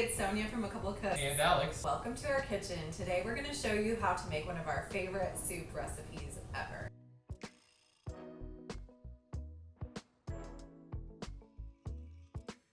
it's Sonia from A Couple Cooks. And Alex. Welcome to our kitchen. Today we're going to show you how to make one of our favorite soup recipes ever.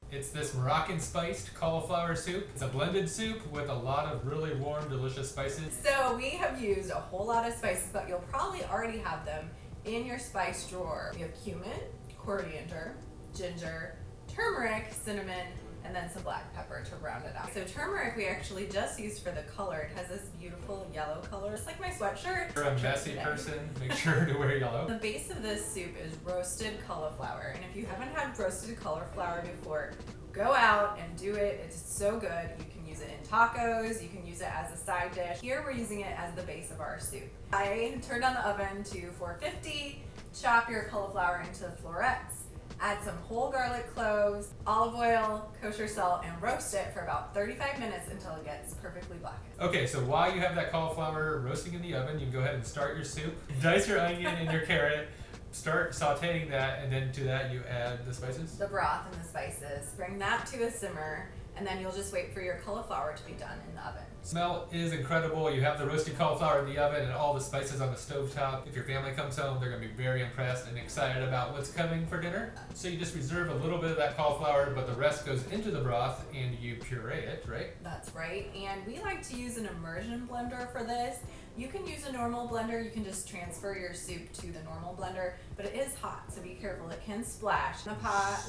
It's this Moroccan spiced cauliflower soup. It's a blended soup with a lot of really warm, delicious spices. So we have used a whole lot of spices, but you'll probably already have them in your spice drawer. We have cumin, coriander, ginger, turmeric, cinnamon, and then some black pepper to round it out. So turmeric we actually just used for the color. It has this beautiful yellow color. It's like my sweatshirt. If you're a messy person, make sure to wear yellow. The base of this soup is roasted cauliflower. And if you haven't had roasted cauliflower before, go out and do it. It's so good. You can use it in tacos. You can use it as a side dish. Here we're using it as the base of our soup. I turned on the oven to 450. Chop your cauliflower into florets. Add some whole garlic cloves, olive oil, kosher salt, and roast it for about 35 minutes until it gets perfectly blackened. Okay, so while you have that cauliflower roasting in the oven, you can go ahead and start your soup. Dice your onion and your carrot. Start sauteing that, and then to that you add the spices. The broth and the spices. Bring that to a simmer, and then you'll just wait for your cauliflower to be done in the oven. Smell is incredible. You have the roasted cauliflower in the oven and all the spices on the stovetop. If your family comes home, they're going to be very impressed and excited about what's coming for dinner. So you just reserve a little bit of that cauliflower, but the rest goes into the broth and you puree it, right? That's right. And we like to use an immersion blender for this. You can use a normal blender. You can just transfer your soup to the normal blender, but it is hot, so be careful. It can splash in the pot.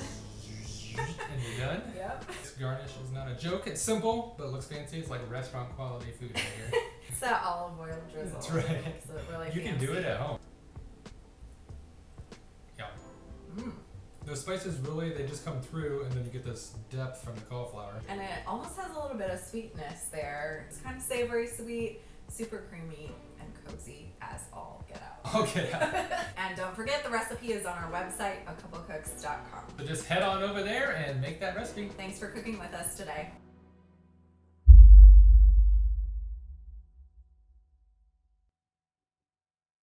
And you're done? Yep. This garnish is not a joke. It's simple, but it looks fancy. It's like restaurant quality food right here. It's that olive oil drizzle. That's right. Makes it really You can do it at home. Yeah. Mm. Those spices really, they just come through and then you get this depth from the cauliflower. And it almost has a little bit of sweetness there. It's kind of savory, sweet, super creamy, and cozy as all get out. Okay. And don't forget, the recipe is on our website, acouplcooks.com. So just head on over there and make that recipe. Thanks for cooking with us today.